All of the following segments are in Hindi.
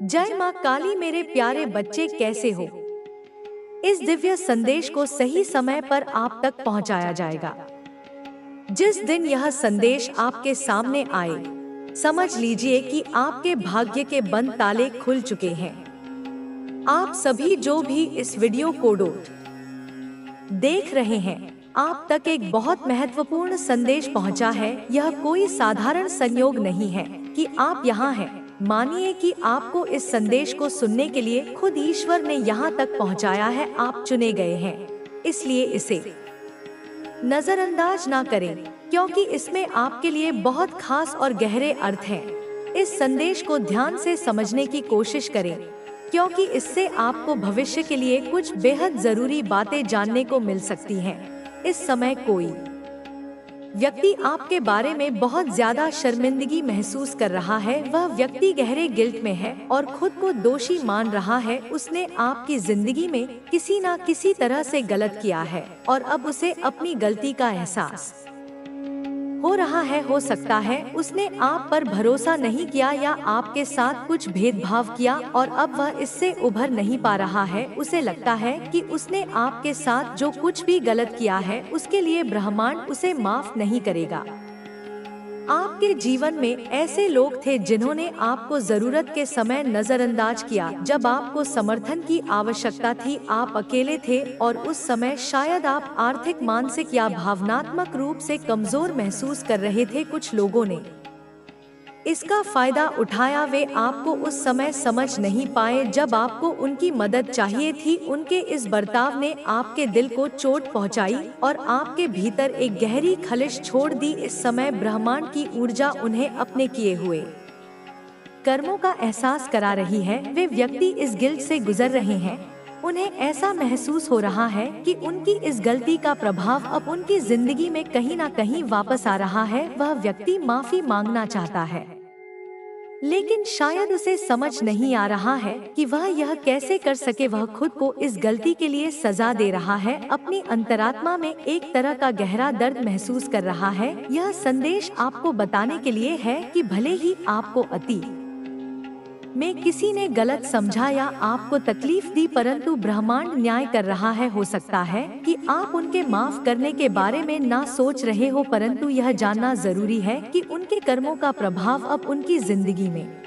जय माँ काली मेरे प्यारे बच्चे कैसे हो। इस दिव्य संदेश को सही समय पर आप तक पहुँचाया जाएगा। जिस दिन यह संदेश आपके सामने आए, समझ लीजिए कि आपके भाग्य के बंद ताले खुल चुके हैं। आप सभी जो भी इस वीडियो को देख रहे हैं, आप तक एक बहुत महत्वपूर्ण संदेश पहुंचा है। यह कोई साधारण संयोग नहीं है कि आप यहाँ हैं। मानिए कि आपको इस संदेश को सुनने के लिए खुद ईश्वर ने यहाँ तक पहुँचाया है। आप चुने गए हैं, इसलिए इसे नजरअंदाज ना करें, क्योंकि इसमें आपके लिए बहुत खास और गहरे अर्थ हैं। इस संदेश को ध्यान से समझने की कोशिश करें, क्योंकि इससे आपको भविष्य के लिए कुछ बेहद जरूरी बातें जानने को मिल सकती हैं। इस समय कोई व्यक्ति आपके बारे में बहुत ज्यादा शर्मिंदगी महसूस कर रहा है। वह व्यक्ति गहरे गिल्ट में है और खुद को दोषी मान रहा है। उसने आपकी जिंदगी में किसी न किसी तरह से गलत किया है और अब उसे अपनी गलती का एहसास हो रहा है। हो सकता है उसने आप पर भरोसा नहीं किया या आपके साथ कुछ भेदभाव किया और अब वह इससे उभर नहीं पा रहा है। उसे लगता है कि उसने आपके साथ जो कुछ भी गलत किया है उसके लिए ब्रह्मांड उसे माफ नहीं करेगा। आपके जीवन में ऐसे लोग थे जिन्होंने आपको जरूरत के समय नजरअंदाज किया। जब आपको समर्थन की आवश्यकता थी, आप अकेले थे और उस समय शायद आप आर्थिक, मानसिक या भावनात्मक रूप से कमजोर महसूस कर रहे थे। कुछ लोगों ने इसका फायदा उठाया। वे आपको उस समय समझ नहीं पाए जब आपको उनकी मदद चाहिए थी। उनके इस बर्ताव ने आपके दिल को चोट पहुंचाई और आपके भीतर एक गहरी खलिश छोड़ दी। इस समय ब्रह्मांड की ऊर्जा उन्हें अपने किए हुए कर्मों का एहसास करा रही है। वे व्यक्ति इस गिल्ट से गुजर रहे हैं। उन्हें ऐसा महसूस हो रहा है कि उनकी इस गलती का प्रभाव अब उनकी जिंदगी में कहीं ना कहीं वापस आ रहा है। वह व्यक्ति माफी मांगना चाहता है, लेकिन शायद उसे समझ नहीं आ रहा है कि वह यह कैसे कर सके। वह खुद को इस गलती के लिए सजा दे रहा है। अपनी अंतरात्मा में एक तरह का गहरा दर्द महसूस कर रहा है। यह संदेश आपको बताने के लिए है कि भले ही आपको अतीत में किसी ने गलत समझा या आपको तकलीफ दी, परंतु ब्रह्मांड न्याय कर रहा है। हो सकता है कि आप उनके माफ करने के बारे में ना सोच रहे हो, परंतु यह जानना जरूरी है कि उनके कर्मों का प्रभाव अब उनकी जिंदगी में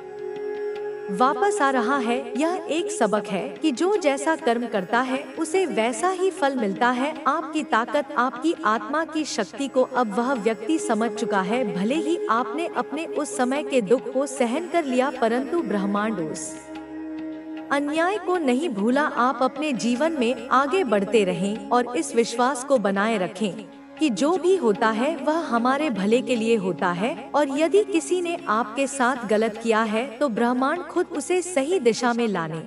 वापस आ रहा है। यह एक सबक है कि जो जैसा कर्म करता है उसे वैसा ही फल मिलता है। आपकी ताकत, आपकी आत्मा की शक्ति को अब वह व्यक्ति समझ चुका है। भले ही आपने अपने उस समय के दुख को सहन कर लिया, परंतु ब्रह्मांड उस अन्याय को नहीं भूला। आप अपने जीवन में आगे बढ़ते रहें और इस विश्वास को बनाए रखें कि जो भी होता है वह हमारे भले के लिए होता है। और यदि किसी ने आपके साथ गलत किया है तो ब्रह्मांड खुद उसे सही दिशा में लाने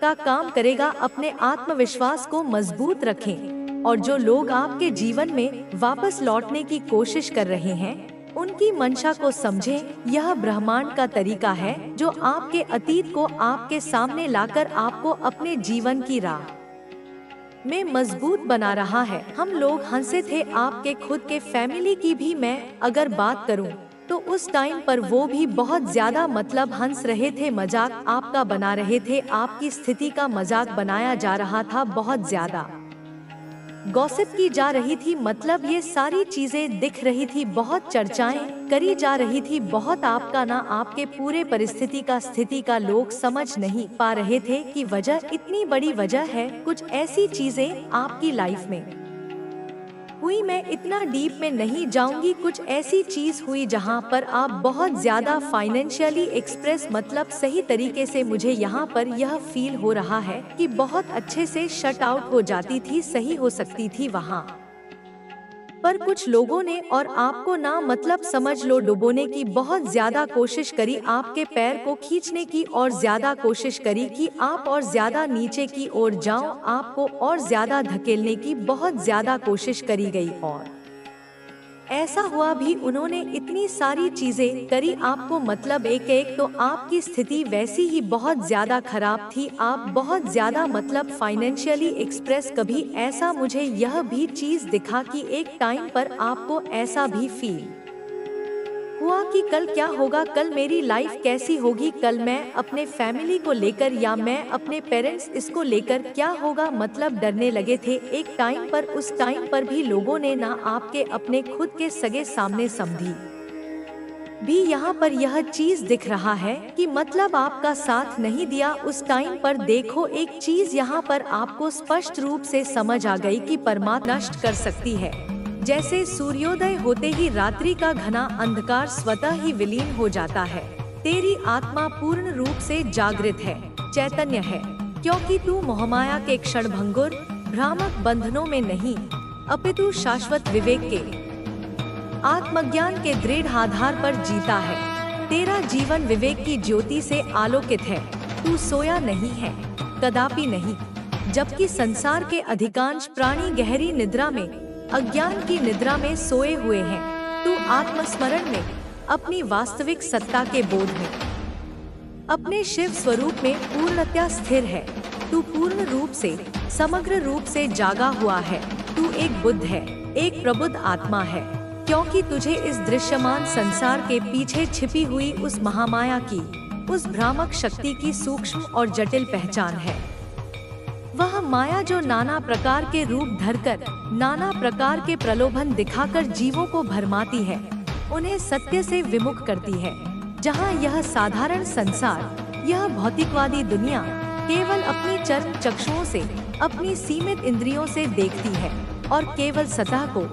का काम करेगा। अपने आत्मविश्वास को मजबूत रखें और जो लोग आपके जीवन में वापस लौटने की कोशिश कर रहे हैं उनकी मंशा को समझें। यह ब्रह्मांड का तरीका है जो आपके अतीत को आपके सामने लाकर आपको अपने जीवन की राह में मजबूत बना रहा है। हम लोग हंसे थे, आपके खुद के फैमिली की भी मैं अगर बात करूं तो उस टाइम पर वो भी बहुत ज्यादा हंस रहे थे, मजाक आपका बना रहे थे, आपकी स्थिति का मजाक बनाया जा रहा था, बहुत ज्यादा गॉसिप की जा रही थी। ये सारी चीजें दिख रही थी, बहुत चर्चाएं करी जा रही थी, बहुत आपका ना आपके पूरे परिस्थिति का, स्थिति का लोग समझ नहीं पा रहे थे कि वजह इतनी बड़ी वजह है। कुछ ऐसी चीजें आपकी लाइफ में हुई, मैं इतना डीप में नहीं जाऊंगी। कुछ ऐसी चीज हुई जहां पर आप बहुत ज्यादा फाइनेंशियली एक्सप्रेस, सही तरीके से मुझे यहाँ पर यह फील हो रहा है कि बहुत अच्छे से शट आउट हो जाती थी, सही हो सकती थी वहाँ पर कुछ लोगों ने और आपको ना समझ लो डुबोने की बहुत ज्यादा कोशिश करी, आपके पैर को खींचने की और ज्यादा कोशिश करी कि आप और ज्यादा नीचे की ओर जाओ, आपको और ज्यादा धकेलने की बहुत ज्यादा कोशिश करी गई और ऐसा हुआ भी। उन्होंने इतनी सारी चीजें करी आपको, एक तो आपकी स्थिति वैसी ही बहुत ज्यादा खराब थी। आप बहुत ज्यादा फाइनेंशियली एक्सप्रेस, कभी ऐसा मुझे यह भी चीज दिखा कि एक टाइम पर आपको ऐसा भी फील हुआ कि कल क्या होगा, कल मेरी लाइफ कैसी होगी, कल मैं अपने फैमिली को लेकर या मैं अपने पेरेंट्स इसको लेकर क्या होगा। मतलब डरने लगे थे एक टाइम पर। उस टाइम पर भी लोगों ने ना आपके अपने खुद के सगे सामने समझी भी यहाँ पर यह चीज दिख रहा है कि मतलब आपका साथ नहीं दिया उस टाइम पर। देखो एक चीज यहाँ पर आपको स्पष्ट रूप से समझ आ गई कि परमात्मा नष्ट कर सकती है। जैसे सूर्योदय होते ही रात्रि का घना अंधकार स्वतः ही विलीन हो जाता है। तेरी आत्मा पूर्ण रूप से जागृत है, चैतन्य है, क्योंकि तू मोहमाया के क्षणभंगुर भ्रामक बंधनों में नहीं अपितु शाश्वत विवेक के आत्मज्ञान के दृढ़ आधार पर जीता है। तेरा जीवन विवेक की ज्योति से आलोकित है। तू सोया नहीं है, कदापि नहीं। जबकि संसार के अधिकांश प्राणी गहरी निद्रा में, अज्ञान की निद्रा में सोए हुए हैं, तू आत्मस्मरण में, अपनी वास्तविक सत्ता के बोध में, अपने शिव स्वरूप में पूर्णतया स्थिर है। तू पूर्ण रूप से, समग्र रूप से जागा हुआ है। तू एक बुद्ध है, एक प्रबुद्ध आत्मा है, क्योंकि तुझे इस दृश्यमान संसार के पीछे छिपी हुई उस महामाया की, उस भ्रामक शक्ति की सूक्ष्म और जटिल पहचान है। वह माया जो नाना प्रकार के रूप धरकर, नाना प्रकार के प्रलोभन दिखाकर जीवों को भरमाती है, उन्हें सत्य से विमुख करती है। जहाँ यह साधारण संसार, यह भौतिकवादी दुनिया केवल अपनी चर्म चक्षुओं से, अपनी सीमित इंद्रियों से देखती है और केवल सतह को,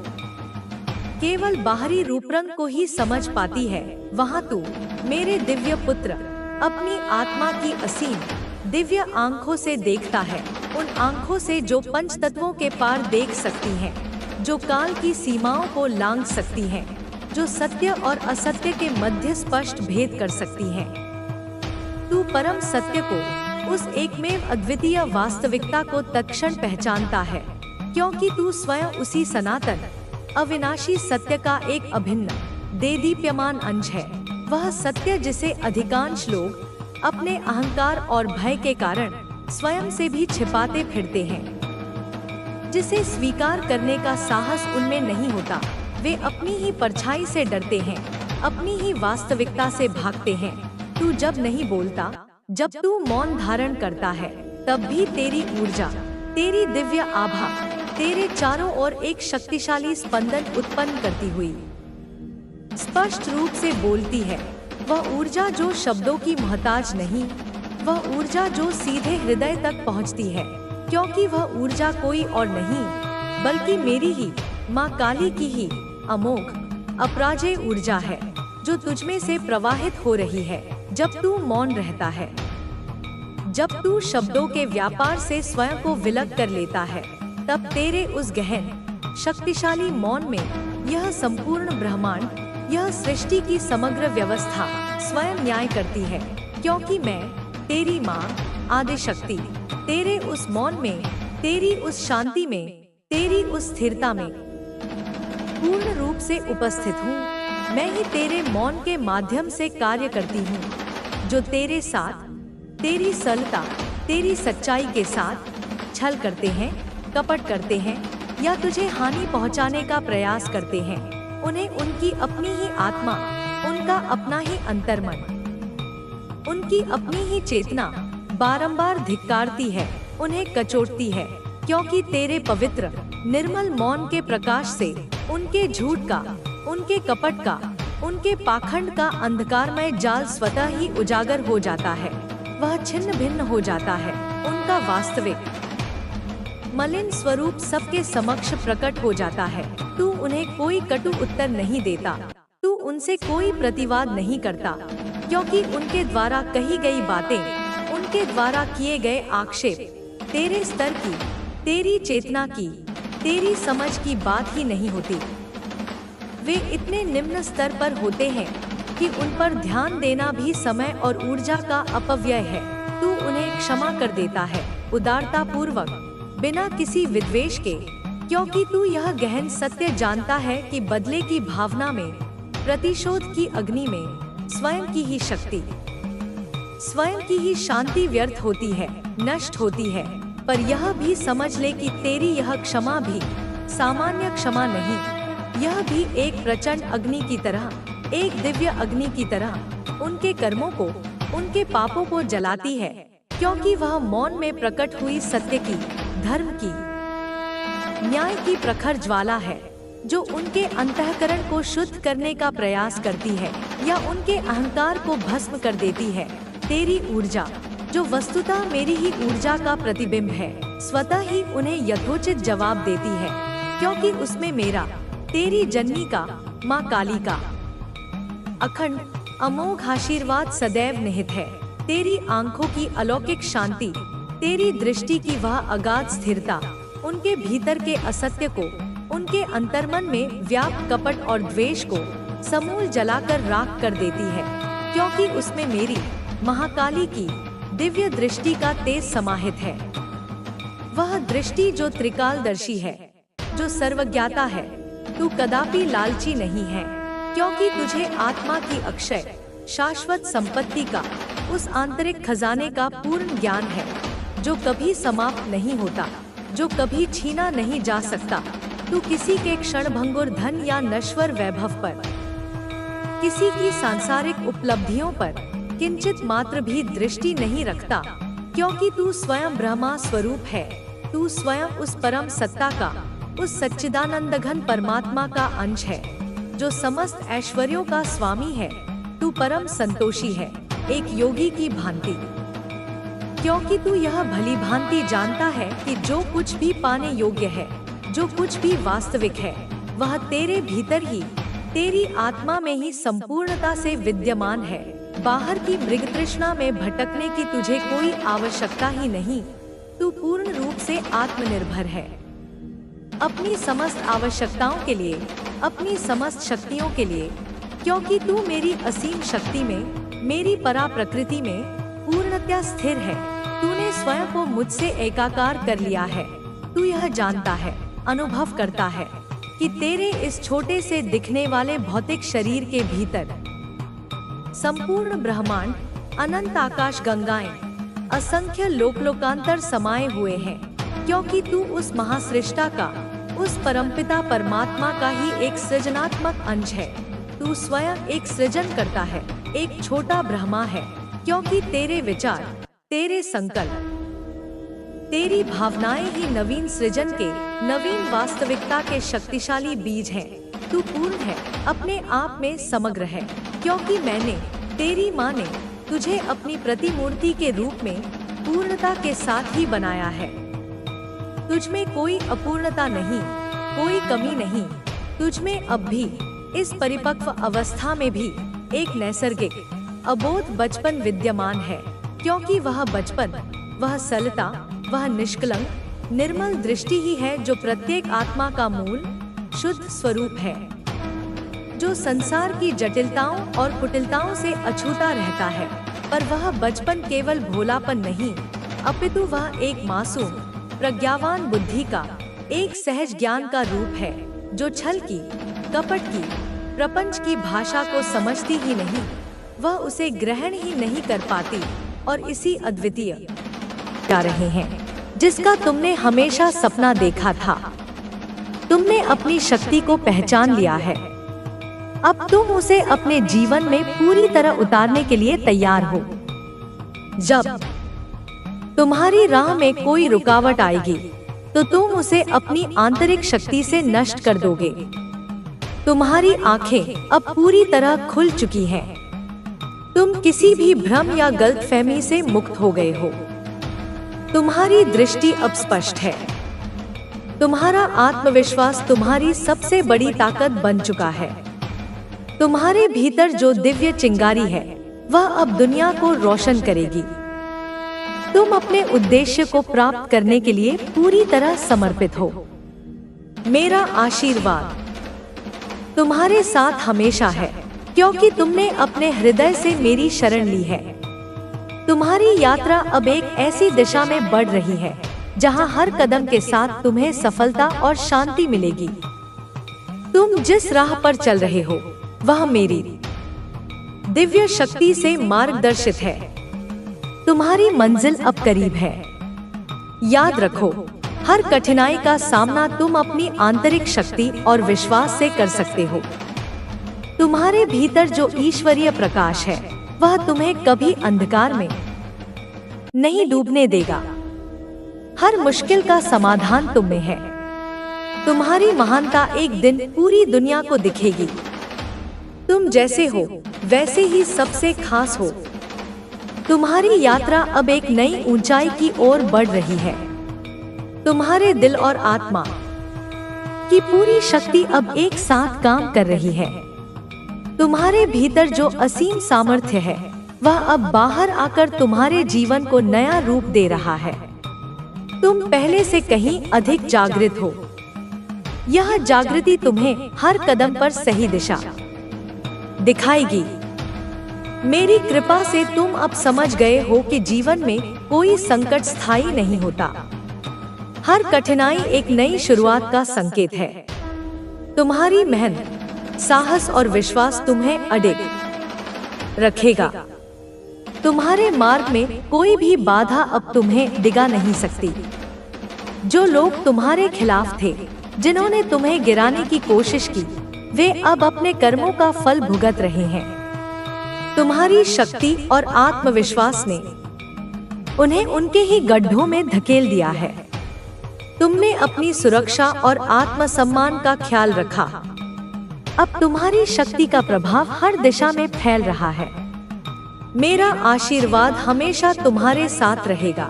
केवल बाहरी रूपरंग को ही समझ पाती है, वहाँ तू मेरे दिव्य पुत्र अपनी आत्मा की असीम दिव्य आंखों से देखता है। उन आंखों से जो पंच तत्वों के पार देख सकती हैं, जो काल की सीमाओं को लांघ सकती हैं, जो सत्य और असत्य के मध्य स्पष्ट भेद कर सकती हैं। तू परम सत्य को, उस एकमेव अद्वितीय वास्तविकता को तत्क्षण पहचानता है, क्योंकि तू स्वयं उसी सनातन अविनाशी सत्य का एक अभिन्न देदीप्यमान अंश है। वह सत्य जिसे अधिकांश लोग अपने अहंकार और भय के कारण स्वयं से भी छिपाते फिरते हैं, जिसे स्वीकार करने का साहस उनमें नहीं होता। वे अपनी ही परछाई से डरते हैं, अपनी ही वास्तविकता से भागते हैं। तू जब नहीं बोलता, जब तू मौन धारण करता है, तब भी तेरी ऊर्जा, तेरी दिव्य आभा तेरे चारों ओर एक शक्तिशाली स्पंदन उत्पन्न करती हुई स्पष्ट रूप से बोलती है। वह ऊर्जा जो शब्दों की मोहताज नहीं, वह ऊर्जा जो सीधे हृदय तक पहुंचती है, क्योंकि वह ऊर्जा कोई और नहीं बल्कि मेरी ही माँ काली की ही अमोघ अपराजेय ऊर्जा है, जो तुझमें से प्रवाहित हो रही है जब तू मौन रहता है। जब तू शब्दों के व्यापार से स्वयं को विलग कर लेता है, तब तेरे उस गहन शक्तिशाली मौन में यह संपूर्ण ब्रह्मांड, यह सृष्टि की समग्र व्यवस्था स्वयं न्याय करती है। क्योंकि मैं तेरी माँ आदिशक्ति तेरे उस मौन में, तेरी उस शांति में, तेरी उस स्थिरता में पूर्ण रूप से उपस्थित हूँ। मैं ही तेरे मौन के माध्यम से कार्य करती हूँ, जो तेरे साथ, तेरी सरलता, तेरी सच्चाई के साथ छल करते हैं, कपट करते हैं या तुझे हानि पहुंचाने का प्रयास करते हैं। उन्हें उनकी अपनी ही आत्मा, उनका अपना ही अंतर्मन, उनकी अपनी ही चेतना बारंबार धिक्कारती है, उन्हें कचोटती है, क्योंकि तेरे पवित्र निर्मल मौन के प्रकाश से उनके झूठ का, उनके कपट का, उनके पाखंड का अंधकारमय जाल स्वतः ही उजागर हो जाता है। वह छिन्न भिन्न हो जाता है। उनका वास्तविक मलिन स्वरूप सबके समक्ष प्रकट हो जाता है। तू उन्हें कोई कटु उत्तर नहीं देता, तू उनसे कोई प्रतिवाद नहीं करता, क्योंकि उनके द्वारा कही गई बातें, उनके द्वारा किए गए आक्षेप तेरे स्तर की, तेरी चेतना की, तेरी समझ की बात ही नहीं होती। वे इतने निम्न स्तर पर होते हैं कि उन पर ध्यान देना भी समय और ऊर्जा का अपव्यय है। तू उन्हें क्षमा कर देता है, उदारता पूर्वक, बिना किसी विद्वेष के, क्योंकि तू यह गहन सत्य जानता है कि बदले की भावना में, प्रतिशोध की अग्नि में स्वयं की ही शक्ति, स्वयं की ही शांति व्यर्थ होती है, नष्ट होती है। पर यह भी समझ ले कि तेरी यह क्षमा भी सामान्य क्षमा नहीं, यह भी एक प्रचंड अग्नि की तरह एक दिव्य अग्नि की तरह उनके कर्मों को, उनके पापों को जलाती है, क्योंकि वह मौन में प्रकट हुई सत्य की, धर्म की, न्याय की प्रखर ज्वाला है, जो उनके अंतःकरण को शुद्ध करने का प्रयास करती है या उनके अहंकार को भस्म कर देती है। तेरी ऊर्जा, जो वस्तुतः मेरी ही ऊर्जा का प्रतिबिंब है, स्वतः ही उन्हें यथोचित जवाब देती है, क्योंकि उसमें मेरा, तेरी जननी का, माँ काली का अखंड अमोघ आशीर्वाद सदैव निहित है। तेरी आंखों की अलौकिक शांति, तेरी दृष्टि की वह अगाध स्थिरता, उनके भीतर के असत्य को, उनके अंतर्मन में व्याप्त कपट और द्वेष को समूल जलाकर राख कर देती है, क्योंकि उसमें मेरी, महाकाली की दिव्य दृष्टि का तेज समाहित है। वह दृष्टि जो त्रिकालदर्शी है, जो सर्वज्ञाता है। तू कदापि लालची नहीं है, क्योंकि तुझे आत्मा की अक्षय शाश्वत संपत्ति का, उस आंतरिक खजाने का पूर्ण ज्ञान है, जो कभी समाप्त नहीं होता, जो कभी छीना नहीं जा सकता। तू किसी के क्षणभंगुर धन या नश्वर वैभव पर, किसी की सांसारिक उपलब्धियों पर किंचित मात्र भी दृष्टि नहीं रखता, क्योंकि तू स्वयं ब्रह्मा स्वरूप है। तू स्वयं उस परम सत्ता का, उस सच्चिदानंद घन परमात्मा का अंश है, जो समस्त ऐश्वर्यों का स्वामी है। तू परम संतोषी है, एक योगी की भांति, क्योंकि तू यह भली भांति जानता है कि जो कुछ भी पाने योग्य है, जो कुछ भी वास्तविक है, वह तेरे भीतर ही, तेरी आत्मा में ही संपूर्णता से विद्यमान है। बाहर की मृग तृष्णा में भटकने की तुझे कोई आवश्यकता ही नहीं। तू पूर्ण रूप से आत्मनिर्भर है, अपनी समस्त आवश्यकताओं के लिए, अपनी समस्त शक्तियों के लिए, क्योंकि तू मेरी असीम शक्ति में, मेरी परा प्रकृति में पूर्णतया स्थिर है। तूने स्वयं को मुझसे एकाकार कर लिया है। तू यह जानता है, अनुभव करता है कि तेरे इस छोटे से दिखने वाले भौतिक शरीर के भीतर संपूर्ण ब्रह्मांड, अनंत आकाश गंगाएं, असंख्य लोकांतर समाये हुए हैं, क्योंकि तू उस महासृष्टा का, उस परमपिता परमात्मा का ही एक सृजनात्मक अंश है। तू स्वयं एक सृजन करता है, एक छोटा ब्रह्मा है, क्योंकि तेरे विचार, तेरे संकल्प, तेरी भावनाएं ही नवीन सृजन के, नवीन वास्तविकता के शक्तिशाली बीज हैं। तू पूर्ण है, अपने आप में समग्र है, क्योंकि मैंने, तेरी माँ ने तुझे अपनी प्रतिमूर्ति के रूप में पूर्णता के साथ ही बनाया है। तुझमें कोई अपूर्णता नहीं, कोई कमी नहीं। तुझमें अब भी, इस परिपक्व अवस्था में भी एक नैसर्गिक, अबोध बचपन विद्यमान है, क्योंकि वह बचपन, वह सरलता, वह निष्कलंक, निर्मल दृष्टि ही है जो प्रत्येक आत्मा का मूल, शुद्ध स्वरूप है, जो संसार की जटिलताओं और कुटिलताओं से अछूता रहता है। पर वह बचपन केवल भोलापन नहीं, अपितु वह एक मासूम, प्रज्ञावान बुद्धि का, एक सहज ज्ञान का रूप है, जो छल की, कपट की, प्रपंच की भाषा को समझती ही नहीं, वह उसे ग्रहण ही नहीं कर पाती, और इसी अद्वितीय जा रहे हैं, जिसका तुमने हमेशा सपना देखा था। तुमने अपनी शक्ति को पहचान लिया है। अब तुम उसे अपने जीवन में पूरी तरह उतारने के लिए तैयार हो। जब तुम्हारी राह में कोई रुकावट आएगी, तो तुम उसे अपनी आंतरिक शक्ति से नष्ट कर दोगे। तुम्हारी आंखें अब पूरी तरह खुल चुकी हैं। तुम किसी भी भ्रम या गलतफहमी से मुक्त हो गए हो। तुम्हारी दृष्टि अब स्पष्ट है। तुम्हारा आत्मविश्वास तुम्हारी सबसे बड़ी ताकत बन चुका है। तुम्हारे भीतर जो दिव्य चिंगारी है, वह अब दुनिया को रोशन करेगी। तुम अपने उद्देश्य को प्राप्त करने के लिए पूरी तरह समर्पित हो। मेरा आशीर्वाद तुम्हारे साथ हमेशा है, क्योंकि तुमने अपने हृदय से मेरी शरण ली है। तुम्हारी यात्रा अब एक ऐसी दिशा में बढ़ रही है, जहां हर कदम के साथ तुम्हें सफलता और शांति मिलेगी। तुम जिस राह पर चल रहे हो, वह मेरी दिव्य शक्ति से मार्गदर्शित है। तुम्हारी मंजिल अब करीब है। याद रखो, हर कठिनाई का सामना तुम अपनी आंतरिक शक्ति और विश्वास से कर सकते हो। तुम्हारे भीतर जो ईश्वरीय प्रकाश है वह तुम्हें कभी अंधकार में नहीं डूबने देगा। हर मुश्किल का समाधान तुम में है। तुम्हारी महानता एक दिन पूरी दुनिया को दिखेगी। तुम जैसे हो वैसे ही सबसे खास हो। तुम्हारी यात्रा अब एक नई ऊंचाई की ओर बढ़ रही है। तुम्हारे दिल और आत्मा की पूरी शक्ति अब एक साथ काम कर रही है। तुम्हारे भीतर जो असीम सामर्थ्य है वह अब बाहर आकर तुम्हारे जीवन को नया रूप दे रहा है। तुम पहले से कहीं अधिक जागृत हो। यह जागृति तुम्हें हर कदम पर सही दिशा दिखाएगी। मेरी कृपा से तुम अब समझ गए हो कि जीवन में कोई संकट स्थायी नहीं होता। हर कठिनाई एक नई शुरुआत का संकेत है। तुम्हारी मेहनत, साहस और विश्वास तुम्हें अडिग रखेगा। तुम्हारे मार्ग में कोई भी बाधा अब तुम्हें डिगा नहीं सकती। जो लोग तुम्हारे खिलाफ थे, जिन्होंने तुम्हें गिराने की कोशिश की, वे अब अपने कर्मों का फल भुगत रहे हैं। तुम्हारी शक्ति और आत्मविश्वास ने उन्हें उनके ही गड्ढों में धकेल दिया है। तुमने अपनी सुरक्षा और आत्मसम्मान का ख्याल रखा। अब तुम्हारी शक्ति का प्रभाव हर दिशा में फैल रहा है। मेरा आशीर्वाद हमेशा तुम्हारे साथ रहेगा।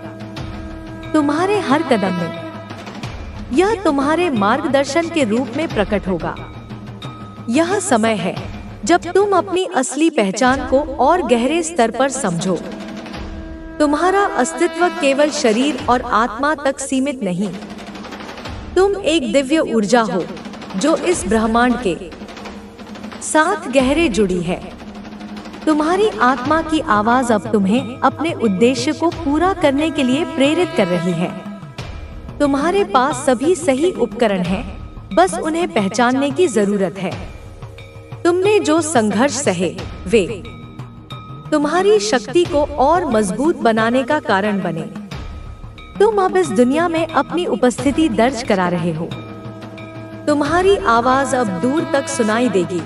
तुम्हारे हर कदम में यह तुम्हारे मार्गदर्शन के रूप में प्रकट होगा। यह समय है जब तुम अपनी असली पहचान को और गहरे स्तर पर समझो। तुम्हारा अस्तित्व केवल शरीर और आत्मा तक सीमित नहीं। तुम एक दिव्य ऊर्जा हो जो इस ब्रह्मांड के साथ गहरे जुड़ी है। तुम्हारी आत्मा की आवाज अब तुम्हें अपने उद्देश्य को पूरा करने के लिए प्रेरित कर रही है। तुम्हारे पास सभी सही उपकरण हैं, बस उन्हें पहचानने की जरूरत है। तुमने जो संघर्ष सहे, वे तुम्हारी शक्ति को और मजबूत बनाने का कारण बने। तुम अब इस दुनिया में अपनी उपस्थिति दर्ज करा रहे हो। तुम्हारी आवाज अब दूर तक सुनाई देगी।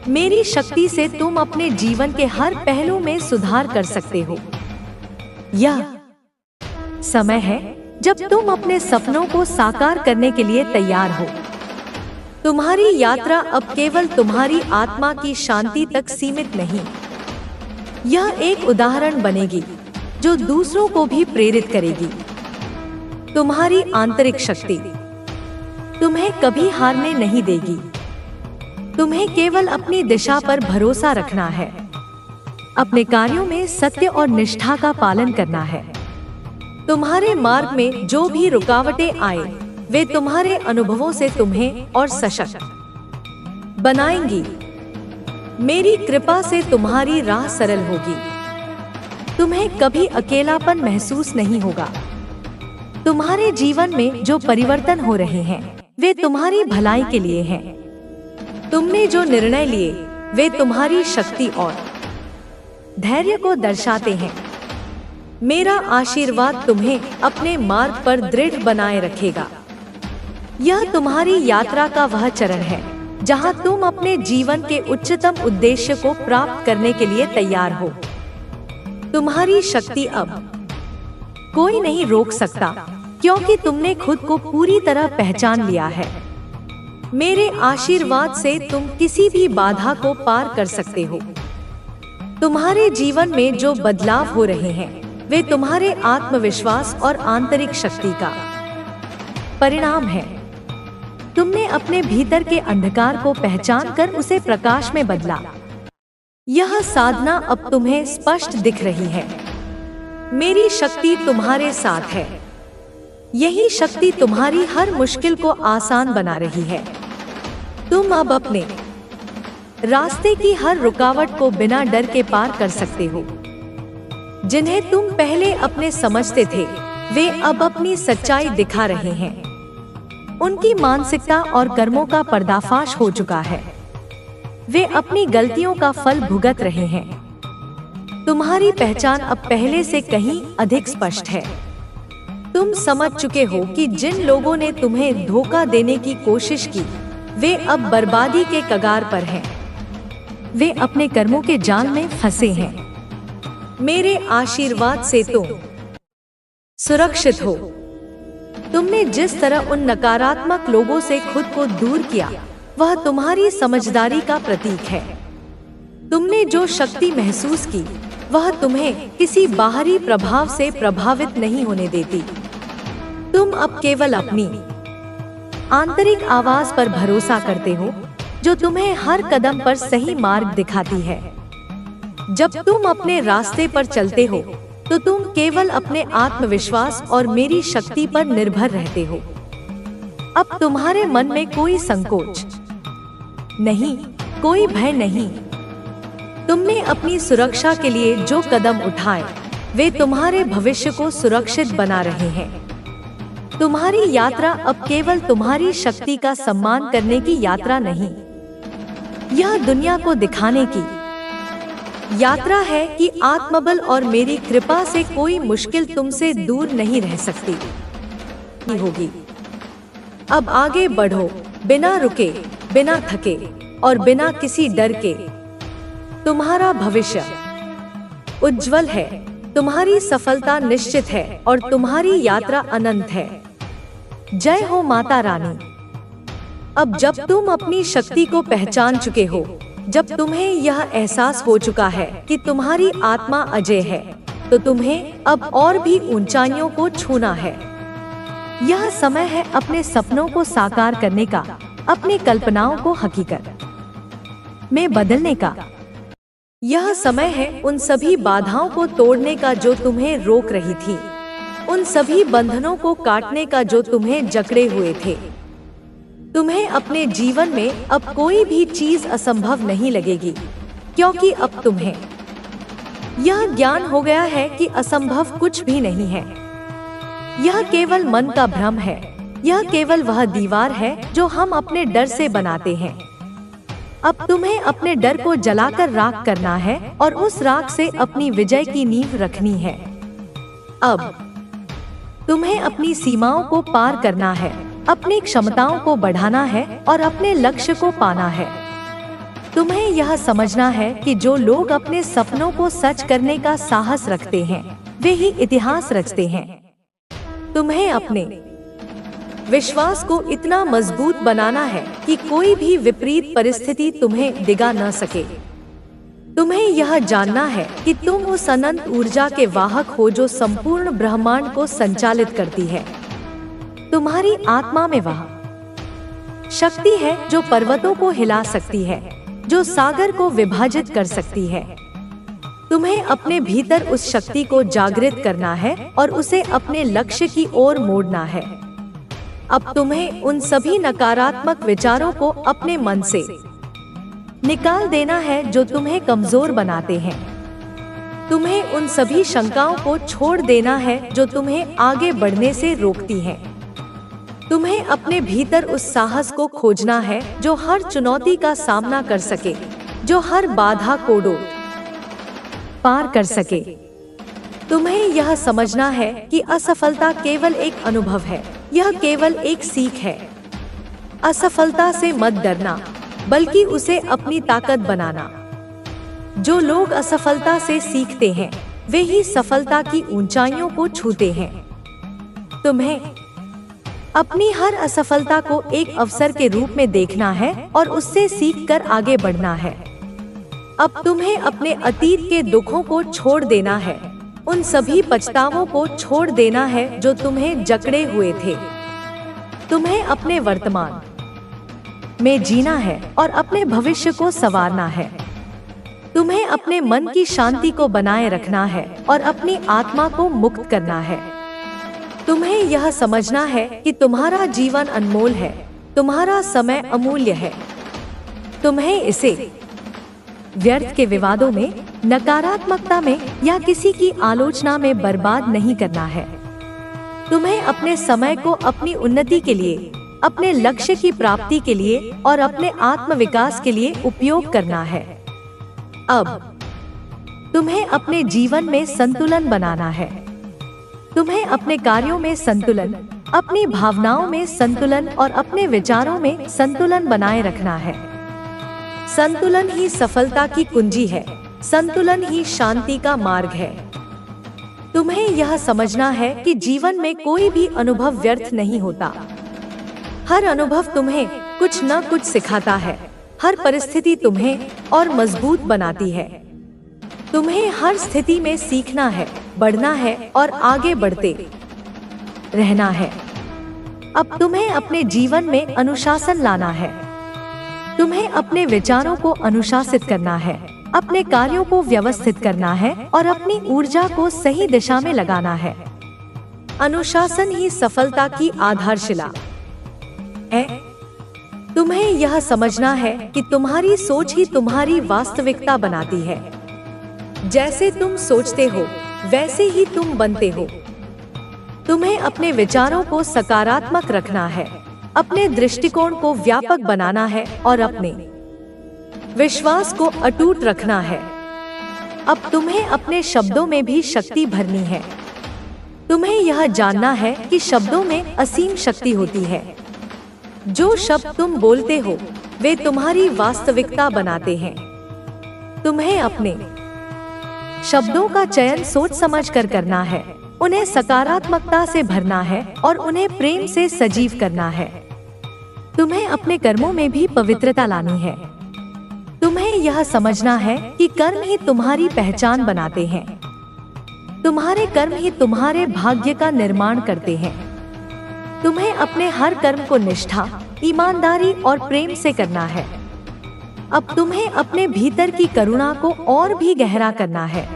मेरी शक्ति से तुम अपने जीवन के हर पहलू में सुधार कर सकते हो। यह समय है जब तुम अपने सपनों को साकार करने के लिए तैयार हो। तुम्हारी यात्रा अब केवल तुम्हारी आत्मा की शांति तक सीमित नहीं, यह एक उदाहरण बनेगी जो दूसरों को भी प्रेरित करेगी। तुम्हारी आंतरिक शक्ति तुम्हें कभी हारने नहीं देगी। तुम्हें केवल अपनी दिशा पर भरोसा रखना है। अपने कार्यों में सत्य और निष्ठा का पालन करना है। तुम्हारे मार्ग में जो भी रुकावटें आए, वे तुम्हारे अनुभवों से तुम्हें और सशक्त बनाएंगी। मेरी कृपा से तुम्हारी राह सरल होगी। तुम्हें कभी अकेलापन महसूस नहीं होगा। तुम्हारे जीवन में जो परिवर्तन हो रहे हैं, वे तुम्हारी भलाई के लिए हैं। तुमने जो निर्णय लिए, वे तुम्हारी शक्ति और धैर्य को दर्शाते हैं। मेरा आशीर्वाद तुम्हें अपने मार्ग पर दृढ़ बनाए रखेगा। यह तुम्हारी यात्रा का वह चरण है जहां तुम अपने जीवन के उच्चतम उद्देश्य को प्राप्त करने के लिए तैयार हो। तुम्हारी शक्ति अब कोई नहीं रोक सकता, क्योंकि तुमने खुद को पूरी तरह पहचान लिया है। मेरे आशीर्वाद से तुम किसी भी बाधा को पार कर सकते हो। तुम्हारे जीवन में जो बदलाव हो रहे हैं, वे तुम्हारे आत्मविश्वास और आंतरिक शक्ति का परिणाम है। तुमने अपने भीतर के अंधकार को पहचान कर उसे प्रकाश में बदला। यह साधना अब तुम्हें स्पष्ट दिख रही है। मेरी शक्ति तुम्हारे साथ है। यही शक्ति तुम्हारी हर मुश्किल को आसान बना रही है। तुम अब अपने रास्ते की हर रुकावट को बिना डर के पार कर सकते हो। जिन्हें तुम पहले अपने समझते थे, वे अब अपनी सच्चाई दिखा रहे हैं। उनकी मानसिकता और कर्मों का पर्दाफाश हो चुका है। वे अपनी गलतियों का फल भुगत रहे हैं। तुम्हारी पहचान अब पहले से कहीं अधिक स्पष्ट है। तुम समझ चुके हो कि जिन लोगों ने तुम्हें धोखा देने की कोशिश की, वे अब बर्बादी के कगार पर हैं। वे अपने कर्मों के जाल में फंसे हैं। मेरे आशीर्वाद से तुम सुरक्षित हो। तुमने जिस तरह उन नकारात्मक लोगों से खुद को दूर किया, वह तुम्हारी समझदारी का प्रतीक है। तुमने जो शक्ति महसूस की, वह तुम्हें किसी बाहरी प्रभाव से प्रभावित नहीं होने देती। तुम अब केवल अपनी आंतरिक आवाज पर भरोसा करते हो, जो तुम्हें हर कदम पर सही मार्ग दिखाती है। जब तुम अपने रास्ते पर चलते हो, तो तुम केवल अपने आत्मविश्वास और मेरी शक्ति पर निर्भर रहते हो। अब तुम्हारे मन में कोई संकोच नहीं, कोई भय नहीं। तुमने अपनी सुरक्षा के लिए जो कदम उठाए, वे तुम्हारे भविष्य को सुरक्षित बना रहे हैं। तुम्हारी यात्रा अब केवल तुम्हारी शक्ति का सम्मान करने की यात्रा नहीं, यह दुनिया को दिखाने की यात्रा है कि आत्मबल और मेरी कृपा से कोई मुश्किल तुमसे दूर नहीं रह सकती होगी। अब आगे बढ़ो, बिना रुके, बिना थके और बिना किसी डर के। तुम्हारा भविष्य उज्जवल है, तुम्हारी सफलता निश्चित है और तुम्हारी यात्रा अनंत है। जय हो माता रानी। अब जब तुम अपनी शक्ति को पहचान चुके हो, जब तुम्हें यह एहसास हो चुका है कि तुम्हारी आत्मा अजय है, तो तुम्हें अब और भी ऊंचाइयों को छूना है। यह समय है अपने सपनों को साकार करने का, अपनी कल्पनाओं को हकीकत में बदलने का। यह समय है उन सभी बाधाओं को तोड़ने का जो तुम्हें रोक रही थी, उन सभी बंधनों को काटने का जो तुम्हें जकड़े हुए थे। तुम्हें अपने जीवन में अब कोई भी चीज असंभव नहीं लगेगी, क्योंकि अब तुम्हें यह ज्ञान हो गया है कि असंभव कुछ भी नहीं है। यह केवल मन का भ्रम है, यह केवल वह दीवार है जो हम अपने डर से बनाते हैं। अब तुम्हें अपने डर को जलाकर राख करना है और उस राख से अपनी विजय की नींव रखनी है। अब तुम्हें अपनी सीमाओं को पार करना है, अपनी क्षमताओं को बढ़ाना है और अपने लक्ष्य को पाना है। तुम्हें यह समझना है कि जो लोग अपने सपनों को सच करने का साहस रखते हैं, वे ही इतिहास रचते हैं। तुम्हें अपने विश्वास को इतना मजबूत बनाना है कि कोई भी विपरीत परिस्थिति तुम्हें डिगा न सके। तुम्हें यह जानना है कि तुम उस अनंत ऊर्जा के वाहक हो जो संपूर्ण ब्रह्मांड को संचालित करती है। तुम्हारी आत्मा में वह शक्ति है जो पर्वतों को हिला सकती है, जो सागर को विभाजित कर सकती है। तुम्हें अपने भीतर उस शक्ति को जागृत करना है और उसे अपने लक्ष्य की ओर मोड़ना है। अब तुम्हें उन सभी नकारात्मक विचारों को अपने मन से निकाल देना है जो तुम्हें कमजोर बनाते हैं। तुम्हें उन सभी शंकाओं को छोड़ देना है जो तुम्हें आगे बढ़ने से रोकती हैं। तुम्हें अपने भीतर उस साहस को खोजना है जो हर चुनौती का सामना कर सके, जो हर बाधा को पार कर सके। तुम्हें यह समझना है कि असफलता केवल एक अनुभव है, यह केवल एक सीख है। असफलता से मत डरना, बल्कि उसे अपनी ताकत बनाना। जो लोग असफलता से सीखते हैं, वे ही सफलता की ऊंचाइयों को छूते हैं। तुम्हें अपनी हर असफलता को एक अवसर के रूप में देखना है और उससे सीखकर आगे बढ़ना है। अब तुम्हें अपने अतीत के दुखों को छोड़ देना है, उन सभी पछतावों को छोड़ देना है जो तुम्हें जकड़े हुए थे। तुम्हें अपने वर्तमान में जीना है और अपने भविष्य को संवारना है। तुम्हें अपने मन की शांति को बनाए रखना है और अपनी आत्मा को मुक्त करना है। तुम्हें यह समझना है कि तुम्हारा जीवन अनमोल है, तुम्हारा समय अमूल्य है। तुम्हें इसे व्यर्थ के विवादों में, नकारात्मकता में या किसी की आलोचना में बर्बाद नहीं करना है। तुम्हें अपने समय को अपनी उन्नति के लिए, अपने लक्ष्य की प्राप्ति के लिए और अपने आत्मविकास के लिए उपयोग करना है। अब तुम्हें अपने जीवन में संतुलन बनाना है। तुम्हें अपने कार्यों में संतुलन, अपनी भावनाओं में संतुलन और अपने विचारों में संतुलन बनाए रखना है। संतुलन ही सफलता की कुंजी है। संतुलन ही शांति का मार्ग है। तुम्हें यह समझना है कि जीवन में कोई भी अनुभव व्यर्थ नहीं होता। हर अनुभव तुम्हें कुछ न कुछ सिखाता है। हर परिस्थिति तुम्हें और मजबूत बनाती है। तुम्हें हर स्थिति में सीखना है, बढ़ना है और आगे बढ़ते रहना है। अब तुम्हें अपने जीवन में अनुशासन लाना है। तुम्हें अपने विचारों को अनुशासित करना है, अपने कार्यों को व्यवस्थित करना है और अपनी ऊर्जा को सही दिशा में लगाना है। अनुशासन ही सफलता की आधारशिला है। तुम्हें यह समझना है कि तुम्हारी सोच ही तुम्हारी वास्तविकता बनाती है। जैसे तुम सोचते हो वैसे ही तुम बनते हो। तुम्हें अपने विचारों को सकारात्मक रखना है, अपने दृष्टिकोण को व्यापक बनाना है और अपने विश्वास को अटूट रखना है। अब तुम्हें अपने शब्दों में भी शक्ति भरनी है। तुम्हें यह जानना है कि शब्दों में असीम शक्ति होती है। जो शब्द तुम बोलते हो वे तुम्हारी वास्तविकता बनाते हैं। तुम्हें अपने शब्दों का चयन सोच समझ कर करना है, उन्हें सकारात्मकता से भरना है और उन्हें प्रेम से सजीव करना है। तुम्हें अपने कर्मों में भी पवित्रता लानी है। तुम्हें यह समझना है कि कर्म ही तुम्हारी पहचान बनाते हैं। तुम्हारे कर्म ही तुम्हारे भाग्य का निर्माण करते हैं। तुम्हें अपने हर कर्म को निष्ठा, ईमानदारी और प्रेम से करना है। अब तुम्हें अपने भीतर की करुणा को और भी गहरा करना है।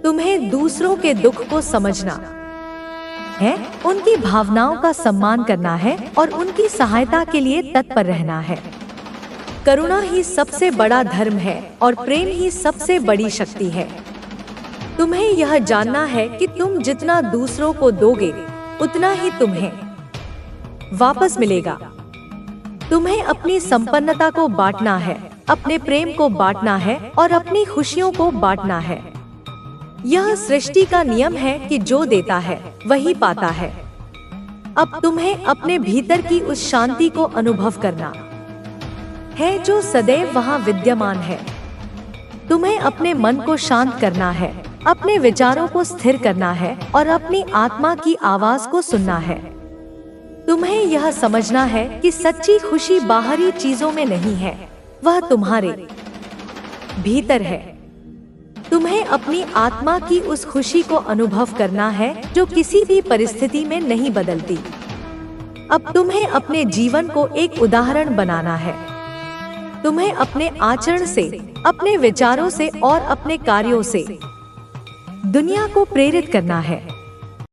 तुम्हें दूसरों के दुख को समझना है, उनकी भावनाओं का सम्मान करना है और उनकी सहायता के लिए तत्पर रहना है। करुणा ही सबसे बड़ा धर्म है और प्रेम ही सबसे बड़ी शक्ति है। तुम्हें यह जानना है कि तुम जितना दूसरों को दोगे उतना ही तुम्हें वापस मिलेगा। तुम्हें अपनी संपन्नता को बांटना है, अपने प्रेम को बांटना है और अपनी खुशियों को बांटना है। यह सृष्टि का नियम है कि जो देता है वही पाता है। अब तुम्हें अपने भीतर की उस शांति को अनुभव करना है जो सदैव वहाँ विद्यमान है। तुम्हें अपने मन को शांत करना है, अपने विचारों को स्थिर करना है और अपनी आत्मा की आवाज को सुनना है। तुम्हें यह समझना है कि सच्ची खुशी बाहरी चीजों में नहीं है, वह तुम्हारे भीतर है। तुम्हें अपनी आत्मा की उस खुशी को अनुभव करना है जो किसी भी परिस्थिति में नहीं बदलती। अब तुम्हें अपने जीवन को एक उदाहरण बनाना है। तुम्हें अपने आचरण से, अपने विचारों से और अपने कार्यों से दुनिया को प्रेरित करना है।